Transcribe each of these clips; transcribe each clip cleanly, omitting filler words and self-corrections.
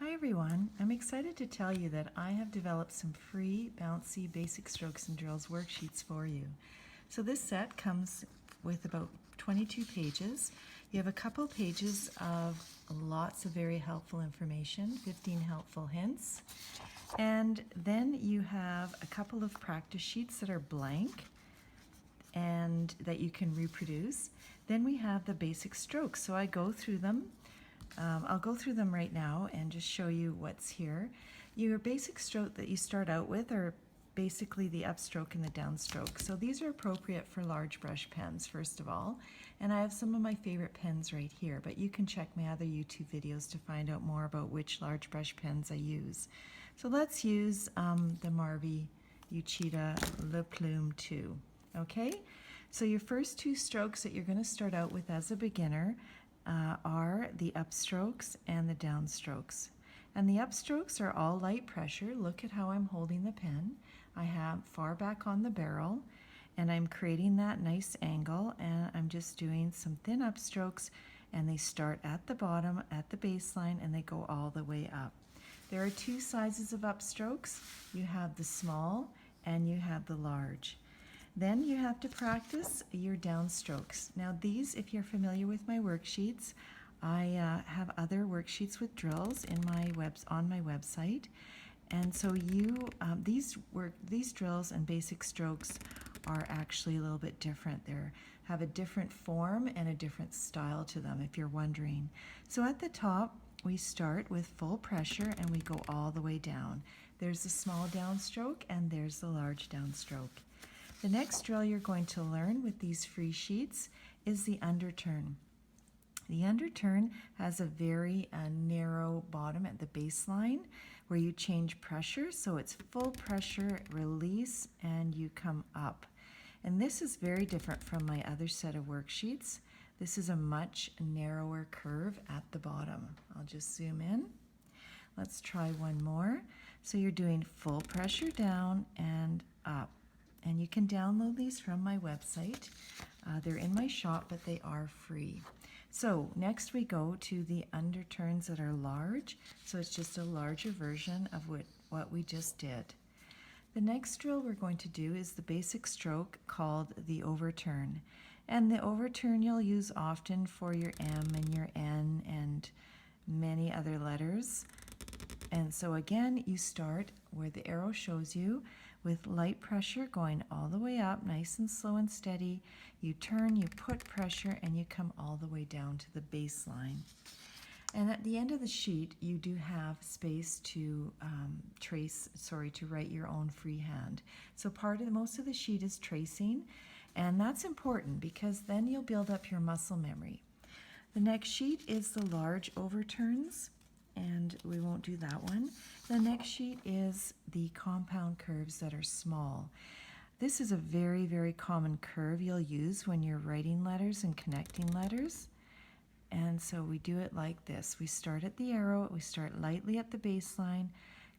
Hi everyone, I'm excited to tell you that I have developed some free bouncy basic strokes and drills worksheets for you. So this set comes with about 22 pages. You have a couple pages of lots of very helpful information, 15 helpful hints, and then you have a couple of practice sheets that are blank and that you can reproduce. Then we have the basic strokes, so I go through them. I'll go through them right now and just show you what's here. Your basic stroke that you start out with are basically the upstroke and the downstroke. So these are appropriate for large brush pens, first of all. And I have some of my favorite pens right here, but you can check my other YouTube videos to find out more about which large brush pens I use. So let's use the Marvy Uchida Le Plume 2. Okay? So your first two strokes that you're going to start out with as a beginner are the upstrokes and the downstrokes. And the upstrokes are all light pressure. Look at how I'm holding the pen. I have far back on the barrel and I'm creating that nice angle, and I'm just doing some thin upstrokes, and they start at the bottom at the baseline and they go all the way up. There are two sizes of upstrokes. You have the small and you have the large. Then you have to practice your downstrokes. Now these, if you're familiar with my worksheets, I have other worksheets with drills on my website, and so these drills and basic strokes are actually a little bit different. They have a different form and a different style to them, if you're wondering. So at the top, we start with full pressure and we go all the way down. There's the small downstroke and there's the large downstroke. The next drill you're going to learn with these free sheets is the underturn. The underturn has a very narrow bottom at the baseline where you change pressure, so it's full pressure, release, and you come up. And this is very different from my other set of worksheets. This is a much narrower curve at the bottom. I'll just zoom in. Let's try one more. So you're doing full pressure down and up. And you can download these from my website. They're in my shop, but they are free. So next we go to the underturns that are large. So it's just a larger version of what we just did. The next drill we're going to do is the basic stroke called the overturn. And the overturn you'll use often for your M and your N and many other letters. And so again, you start where the arrow shows you with light pressure going all the way up, nice and slow and steady. You turn, you put pressure, and you come all the way down to the baseline. And at the end of the sheet, you do have space to to write your own freehand. So most of the sheet is tracing, and that's important because then you'll build up your muscle memory. The next sheet is the large overturns, and we won't do that one. The next sheet is the compound curves that are small. This is a very, very common curve you'll use when you're writing letters and connecting letters. And so we do it like this. We start at the arrow, we start lightly at the baseline,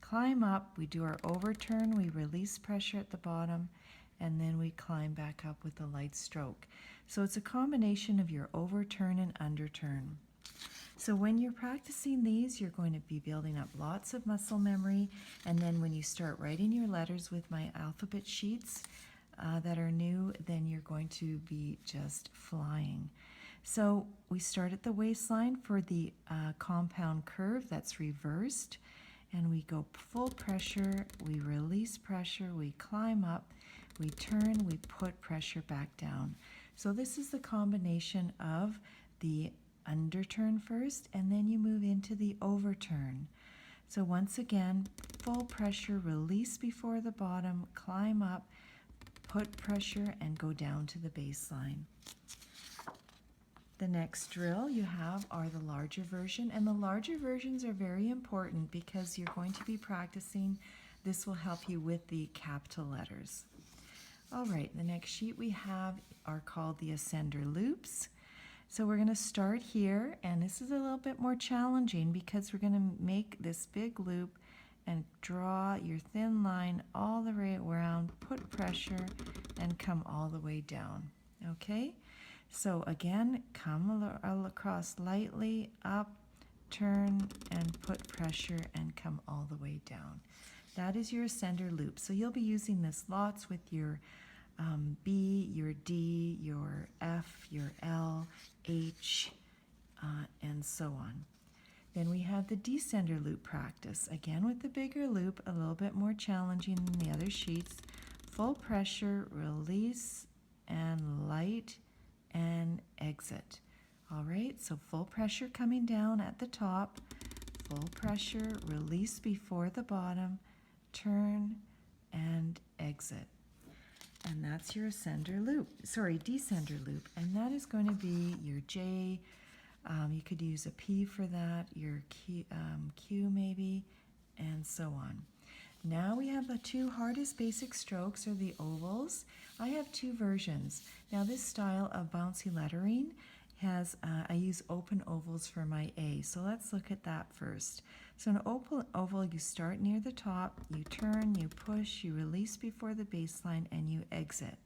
climb up, we do our overturn, we release pressure at the bottom, and then we climb back up with a light stroke. So it's a combination of your overturn and underturn. So when you're practicing these, you're going to be building up lots of muscle memory, and then when you start writing your letters with my alphabet sheets that are new, then you're going to be just flying. So we start at the waistline for the compound curve that's reversed, and we go full pressure, we release pressure, we climb up, we turn, we put pressure back down. So this is the combination of the underturn first, and then you move into the overturn. So once again, full pressure, release before the bottom, climb up, put pressure, and go down to the baseline. The next drill you have are the larger version, and the larger versions are very important because you're going to be practicing. This will help you with the capital letters. All right, the next sheet we have are called the ascender loops. So we're going to start here, and this is a little bit more challenging because we're going to make this big loop and draw your thin line all the way around, put pressure, and come all the way down. Okay? So again, come across lightly, up, turn and put pressure and come all the way down. That is your ascender loop. So you'll be using this lots with your B, your D, your F, your L, H, and so on. Then we have the descender loop practice. Again with the bigger loop, a little bit more challenging than the other sheets. Full pressure, release, and light, and exit. All right, so full pressure coming down at the top, full pressure, release before the bottom, turn, and exit. And that's your descender loop. And that is going to be your J. You could use a P for that, your Q maybe, and so on. Now we have the two hardest basic strokes, or the ovals. I have two versions. Now this style of bouncy lettering has, I use open ovals for my A. So let's look at that first. So an oval, you start near the top, you turn, you push, you release before the baseline, and you exit.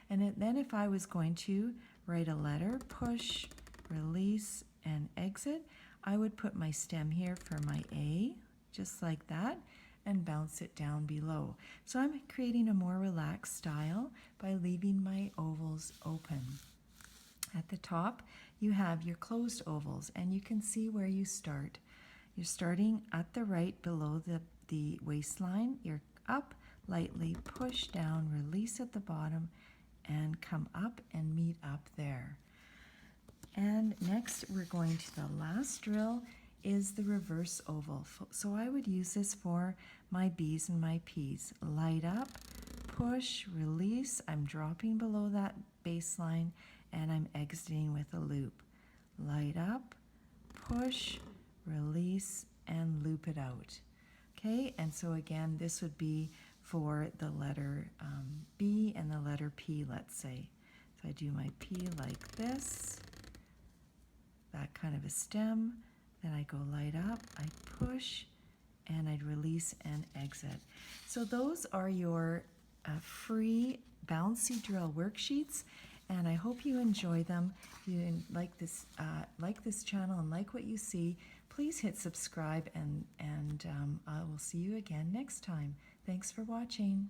And then if I was going to write a letter, push, release, and exit, I would put my stem here for my A, just like that, and bounce it down below. So I'm creating a more relaxed style by leaving my ovals open. At the top, you have your closed ovals, and you can see where you start. You're starting at the right below the waistline. You're up lightly, push down, release at the bottom, and come up and meet up there. And next, we're going to the last drill is the reverse oval. So I would use this for my B's and my P's. Light up, push, release. I'm dropping below that baseline, and I'm exiting with a loop. Light up, push, release, and loop it out. Okay, and so again, this would be for the letter B and the letter P, let's say. So I do my P like this, that kind of a stem, then I go light up, I push, and I'd release and exit. So those are your free bouncy drill worksheets, and I hope you enjoy them. If you like this channel and like what you see, please hit subscribe, and I will see you again next time. Thanks for watching.